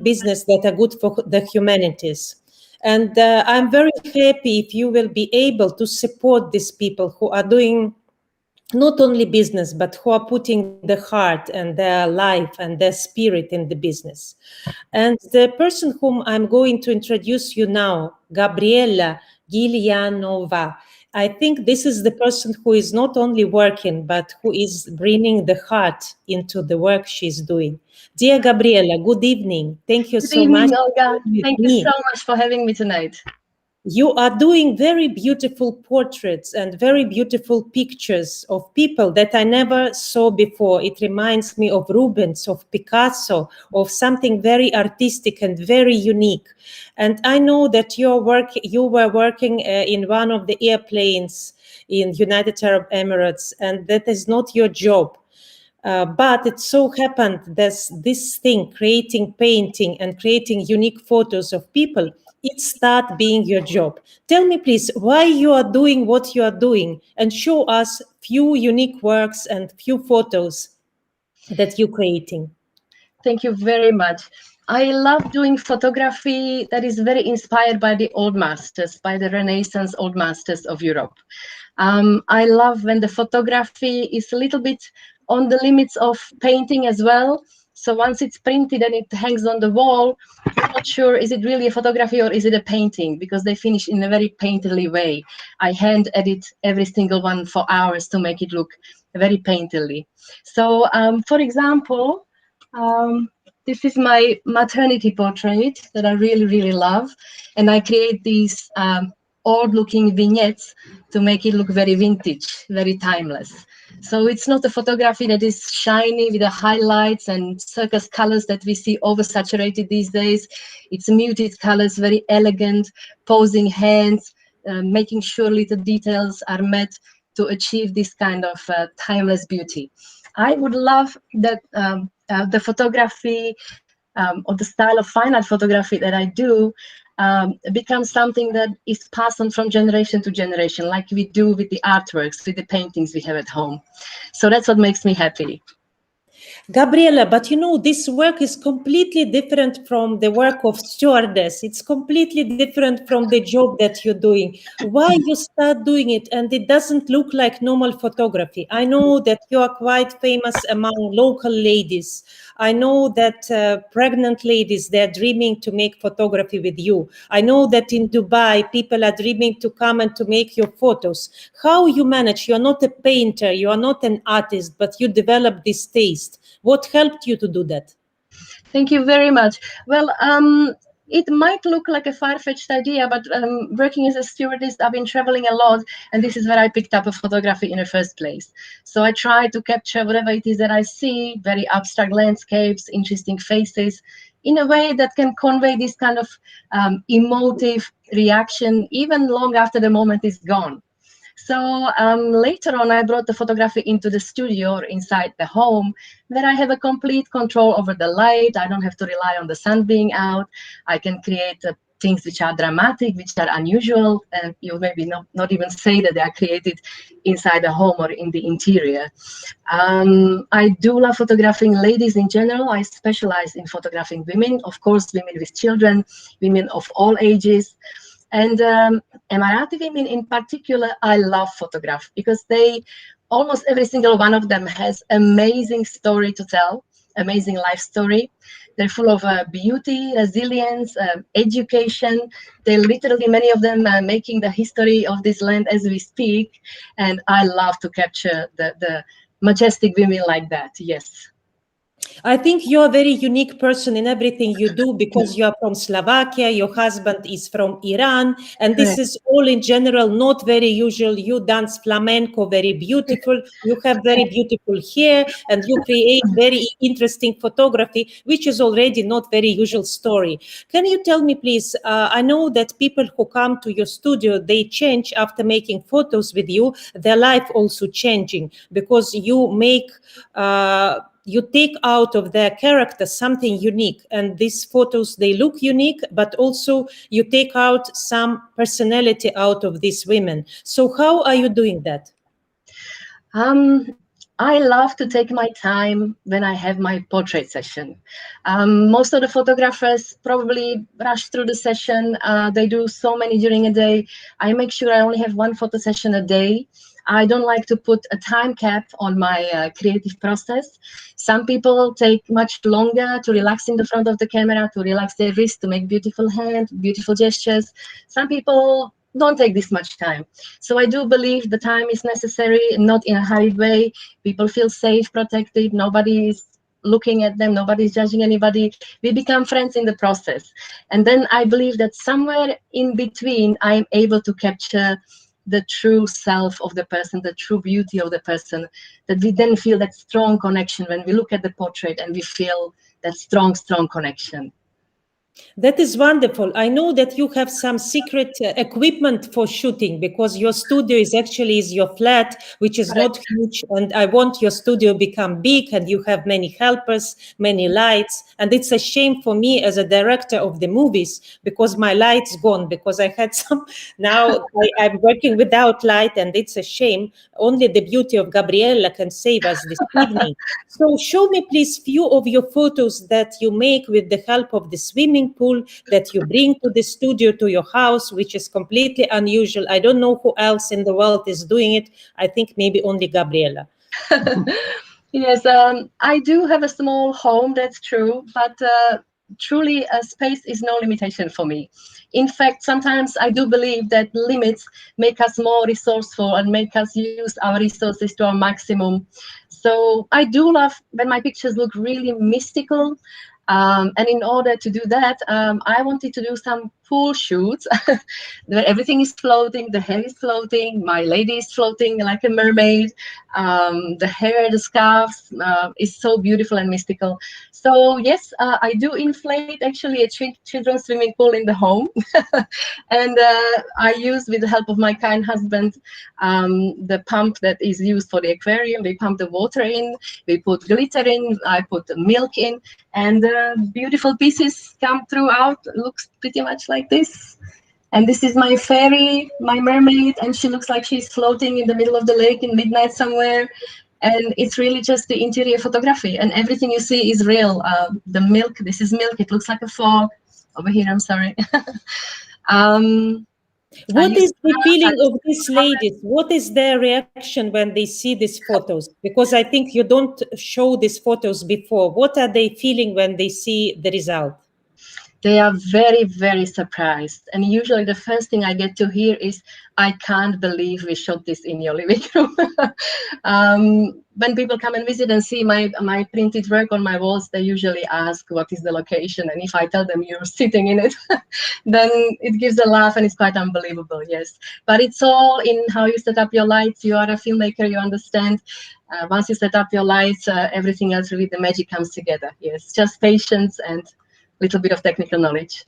business that are good for the humanities. And I'm very happy if you will be able to support these people who are doing not only business, but who are putting the heart and their life and their spirit in the business. And the person whom I'm going to introduce you now, Gabriela Gilianova, I think this is the person who is not only working, but who is bringing the heart into the work she's doing. Dear Gabriela, good evening. Thank you Good so evening, much. Olga. Thank you so much for having me tonight. You are doing very beautiful portraits and very beautiful pictures of people that I never saw before. It reminds me of Rubens, of Picasso, of something very artistic and very unique. And I know that you were working in one of the airplanes in United Arab Emirates, and that is not your job. But it so happened that this thing, creating painting and creating unique photos of people, it start being your job. Tell me, please, why you are doing what you are doing, and show us few unique works and few photos that you're creating. Thank you very much. I love doing photography that is very inspired by the old masters, by the Renaissance old masters of Europe. I love when the photography is a little bit on the limits of painting as well. So once it's printed and it hangs on the wall, I'm not sure, is it really a photography or is it a painting? Because they finish in a very painterly way. I hand edit every single one for hours to make it look very painterly. So for example, this is my maternity portrait that I really, really love. And I create these old-looking vignettes to make it look very vintage, very timeless. So it's not a photography that is shiny with the highlights and circus colors that we see oversaturated these days. It's muted colors, very elegant, posing hands, making sure little details are met to achieve this kind of timeless beauty. I would love that the photography or the style of fine art photography that I do becomes something that is passed on from generation to generation, like we do with the artworks, with the paintings we have at home. So that's what makes me happy. Gabriela, but you know, this work is completely different from the work of stewardess. It's completely different from the job that you're doing. Why you start doing it and it doesn't look like normal photography? I know that you are quite famous among local ladies. I know that pregnant ladies, they're dreaming to make photography with you. I know that in Dubai, people are dreaming to come and to make your photos. How you manage? You're not a painter, you are not an artist, but you develop this taste. What helped you to do that? Thank you very much. Well, it might look like a far-fetched idea, but working as a stewardess, I've been traveling a lot, and this is where I picked up a photography in the first place. So I try to capture whatever it is that I see, very abstract landscapes, interesting faces, in a way that can convey this kind of emotive reaction, even long after the moment is gone. So later on, I brought the photography into the studio or inside the home, where I have a complete control over the light. I don't have to rely on the sun being out. I can create things which are dramatic, which are unusual, and you maybe not even say that they are created inside the home or in the interior. I do love photographing ladies in general. I specialize in photographing women, of course, women with children, women of all ages. And Emirati women in particular, I love photograph because almost every single one of them has amazing story to tell, amazing life story. They're full of beauty, resilience, education. They're literally, many of them making the history of this land as we speak. And I love to capture the majestic women like that, yes. I think you're a very unique person in everything you do because you are from Slovakia, your husband is from Iran, and this is all in general not very usual. You dance flamenco very beautiful, you have very beautiful hair, and you create very interesting photography, which is already not very usual story. Can you tell me, please, I know that people who come to your studio, they change after making photos with you, their life also changing because you make you take out of their character something unique, and these photos, they look unique, but also you take out some personality out of these women. So how are you doing that? I love to take my time when I have my portrait session. Most of the photographers probably rush through the session. They do so many during a day. I make sure I only have one photo session a day. I don't like to put a time cap on my creative process. Some people take much longer to relax in the front of the camera, to relax their wrist, to make beautiful hands, beautiful gestures. Some people don't take this much time. So I do believe the time is necessary, not in a hurried way. People feel safe, protected, nobody is looking at them, nobody's judging anybody. We become friends in the process. And then I believe that somewhere in between, I'm able to capture the true self of the person, the true beauty of the person, that we then feel that strong connection when we look at the portrait and we feel that strong connection. That is wonderful. I know that you have some secret equipment for shooting, because your studio is your flat, which is not huge. And I want your studio become big, and you have many helpers, many lights. And it's a shame for me as a director of the movies, because my light's gone, because I had some, now I'm working without light, and it's a shame. Only the beauty of Gabriella can save us this evening. So show me, please, few of your photos that you make with the help of the swimming pool, that you bring to the studio, to your house, which is completely unusual. I don't know who else in the world is doing it. I think maybe only Gabriella. Yes, I do have a small home, that's true, but truly space is no limitation for me. In fact, sometimes I do believe that limits make us more resourceful and make us use our resources to our maximum. So I do love when my pictures look really mystical. And in order to do that, I wanted to do some pool shoots where everything is floating, the hair is floating, my lady is floating like a mermaid, the hair, the scarves is so beautiful and mystical. So yes, I do inflate actually a children's swimming pool in the home. And I use, with the help of my kind husband, the pump that is used for the aquarium. We pump the water in, we put glitter in, I put the milk in, and beautiful pieces come throughout. Looks pretty much like this. And this is my fairy, my mermaid, and she looks like she's floating in the middle of the lake in midnight somewhere. And it's really just the interior photography, and everything you see is real. The milk, this is milk, it looks like a fog. Over here, I'm sorry. What is the feeling of these ladies? What is their reaction when they see these photos? Because I think you don't show these photos before. What are they feeling when they see the result? They are very, very surprised. And usually the first thing I get to hear is, I can't believe we shot this in your living room. When people come and visit and see my printed work on my walls, they usually ask, what is the location? And if I tell them you're sitting in it, then it gives a laugh, and it's quite unbelievable, yes. But it's all in how you set up your lights. You are a filmmaker, you understand. Once you set up your lights, everything else, really, the magic comes together. Yes, just patience and little bit of technical knowledge.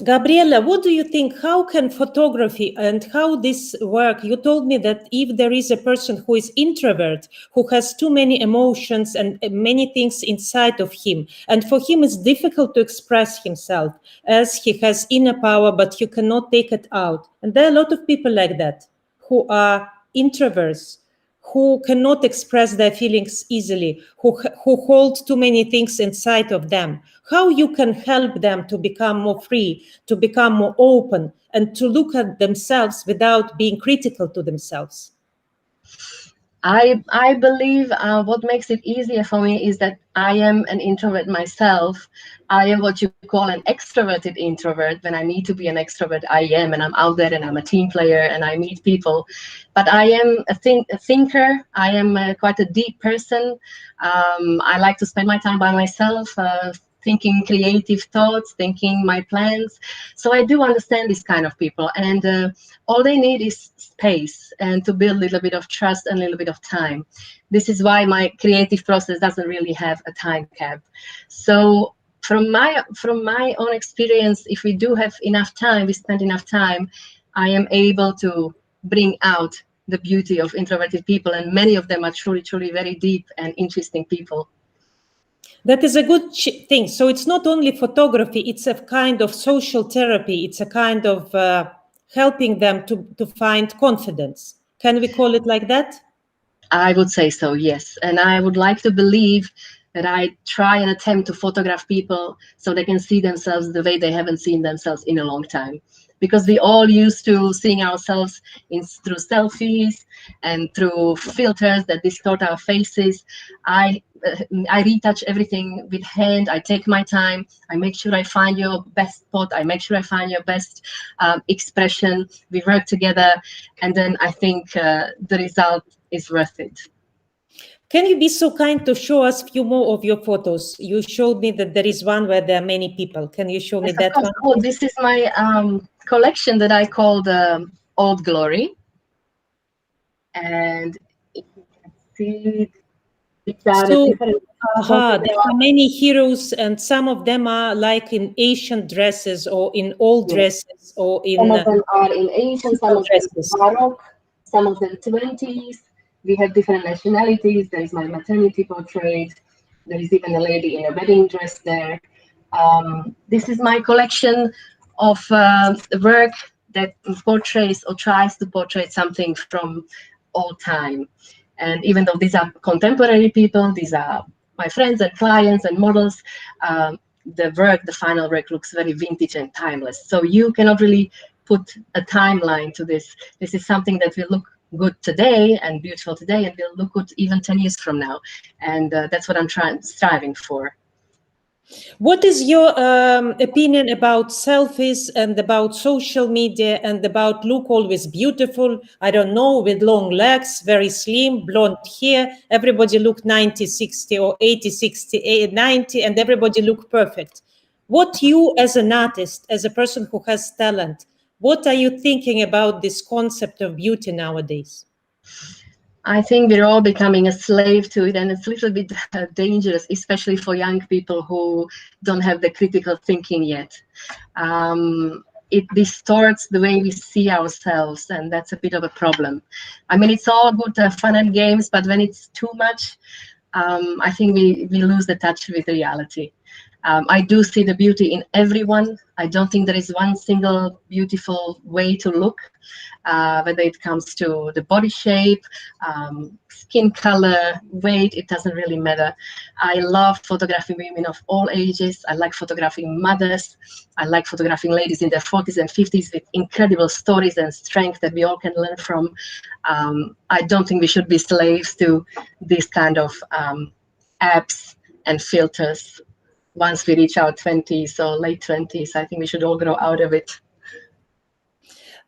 Gabriella, what do you think? How can photography and how this work? You told me that if there is a person who is introvert, who has too many emotions and many things inside of him, and for him it's difficult to express himself, as he has inner power, but he cannot take it out. And there are a lot of people like that, who are introverts, who cannot express their feelings easily, who hold too many things inside of them. How you can help them to become more free, to become more open, and to look at themselves without being critical to themselves? I believe what makes it easier for me is that I am an introvert myself. I am what you call an extroverted introvert. When I need to be an extrovert, I am, and I'm out there and I'm a team player and I meet people. But I am a thinker. I am quite a deep person. I like to spend my time by myself, thinking creative thoughts, thinking my plans. So I do understand this kind of people, and all they need is space and to build a little bit of trust and a little bit of time. This is why my creative process doesn't really have a time cap. So from my own experience, if we do have enough time, we spend enough time, I am able to bring out the beauty of introverted people, and many of them are truly, truly very deep and interesting people. That is a good thing. So it's not only photography, it's a kind of social therapy. It's a kind of helping them to find confidence. Can we call it like that? I would say so, yes. And I would like to believe that I try and attempt to photograph people so they can see themselves the way they haven't seen themselves in a long time. Because we all used to seeing ourselves through selfies and through filters that distort our faces. I retouch everything with hand. I take my time. I make sure I find your best spot. I make sure I find your best expression. We work together, and then I think the result is worth it. Can you be so kind to show us a few more of your photos? You showed me that there is one where there are many people. Can you show me that one? Oh, this is my collection that I called Old Glory. And you can see there are many heroes, and some of them are like in ancient dresses or in old dresses, or in some of them are in ancient, some of them Baroque, some of them 20s. We have different nationalities. There is my maternity portrait. There is even a lady in a wedding dress there. This is my collection of work that portrays or tries to portray something from old time. And even though these are contemporary people, these are my friends and clients and models, the final work looks very vintage and timeless. So you cannot really put a timeline to this. This is something that will look good today and beautiful today and will look good even 10 years from now. And that's what I'm striving for. What is your opinion about selfies and about social media and about look always beautiful? I don't know, with long legs, very slim, blonde hair. Everybody look 90, 60 or 80, 60, 90, and everybody look perfect. What you as an artist, as a person who has talent, what are you thinking about this concept of beauty nowadays? I think we're all becoming a slave to it, and it's a little bit dangerous, especially for young people who don't have the critical thinking yet. It distorts the way we see ourselves, and that's a bit of a problem. I mean, it's all good fun and games, but when it's too much, I think we lose the touch with reality. I do see the beauty in everyone. I don't think there is one single beautiful way to look, whether it comes to the body shape, skin color, weight, it doesn't really matter. I love photographing women of all ages. I like photographing mothers. I like photographing ladies in their 40s and 50s with incredible stories and strength that we all can learn from. I don't think we should be slaves to these kind of apps and filters. Once we reach our 20s or late 20s, I think we should all grow out of it.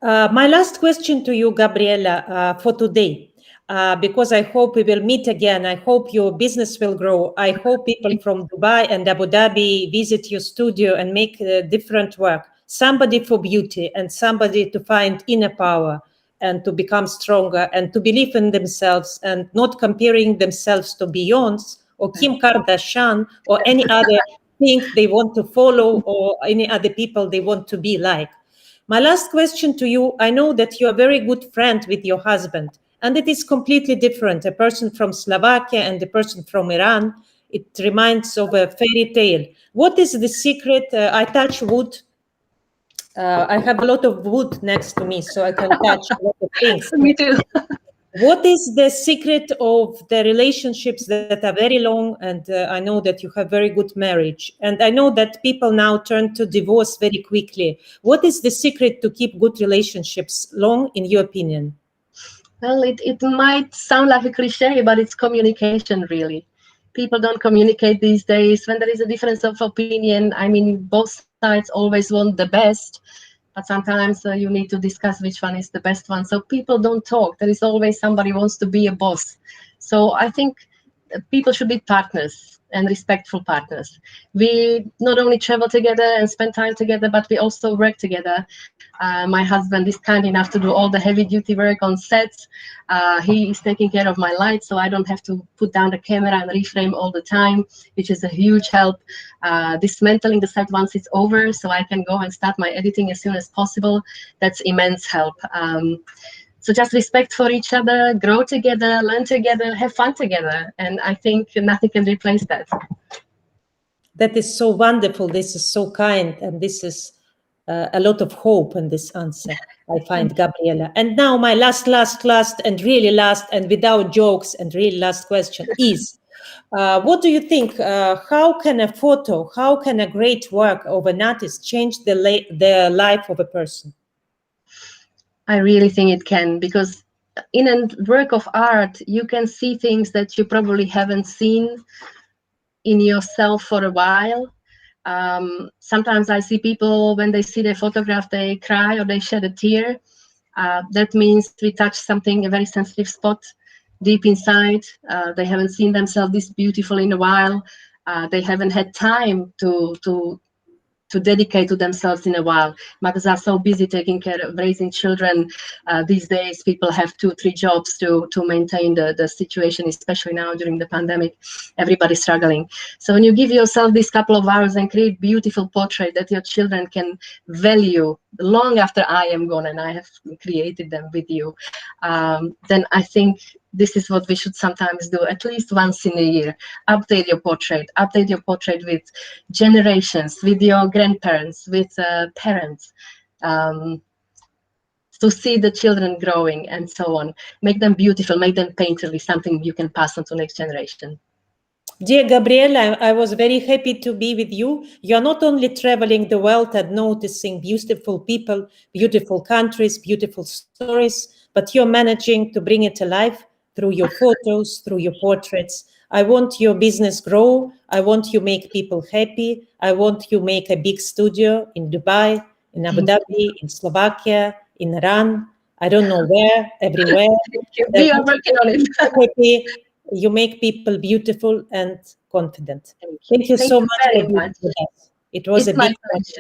My last question to you, Gabriela, for today, because I hope we will meet again. I hope your business will grow. I hope people from Dubai and Abu Dhabi visit your studio and make different work. Somebody for beauty and somebody to find inner power and to become stronger and to believe in themselves and not comparing themselves to Beyonce or Kim Kardashian or any other thing they want to follow or any other people they want to be like. My last question to you, I know that you're a very good friend with your husband, and it is completely different. A person from Slovakia and a person from Iran, it reminds of a fairy tale. What is the secret? I touch wood. I have a lot of wood next to me, so I can touch a lot of things. Me too. What is the secret of the relationships that are very long? And I know that you have very good marriage. And I know that people now turn to divorce very quickly. What is the secret to keep good relationships long, in your opinion? Well, it might sound like a cliche, but it's communication, really. People don't communicate these days. When there is a difference of opinion, I mean, both sides always want the best, but sometimes you need to discuss which one is the best one. So people don't talk. There is always somebody who wants to be a boss. So I think people should be partners and respectful partners. We not only travel together and spend time together, but we also work together. My husband is kind enough to do all the heavy duty work on sets. He is taking care of my lights, so I don't have to put down the camera and reframe all the time, which is a huge help. Dismantling the set once it's over, so I can go and start my editing as soon as possible. That's immense help. So just respect for each other, grow together, learn together, have fun together. And I think nothing can replace that. That is so wonderful. This is so kind. And this is a lot of hope in this answer, I find, Gabriela. And now my last and really last and without jokes and really last question is, what do you think, how can a photo, how can a great work of an artist change the life of a person? I really think it can, because in a work of art, you can see things that you probably haven't seen in yourself for a while. Sometimes I see people, when they see their photograph, they cry or they shed a tear. That means we touch something, a very sensitive spot deep inside. They haven't seen themselves this beautiful in a while. They haven't had time to dedicate to themselves in a while. Mothers are so busy taking care of raising children. These days, people have 2-3 jobs to maintain the situation, especially now during the pandemic. Everybody's struggling. So when you give yourself this couple of hours and create beautiful portrait that your children can value long after I am gone and I have created them with you, then I think this is what we should sometimes do, at least once in a year. Update your portrait with generations, with your grandparents, with parents, to see the children growing and so on. Make them beautiful, make them painterly, something you can pass on to next generation. Dear Gabriela, I was very happy to be with you. You're not only traveling the world and noticing beautiful people, beautiful countries, beautiful stories, but you're managing to bring it alive through your photos, through your portraits. I want your business grow. I want you make people happy. I want you make a big studio in Dubai, in Abu Dhabi, in Slovakia, in Iran. I don't know where, everywhere. We are working on it. Happy. You make people beautiful and confident. Thank you so much. Very much. It was a big pleasure.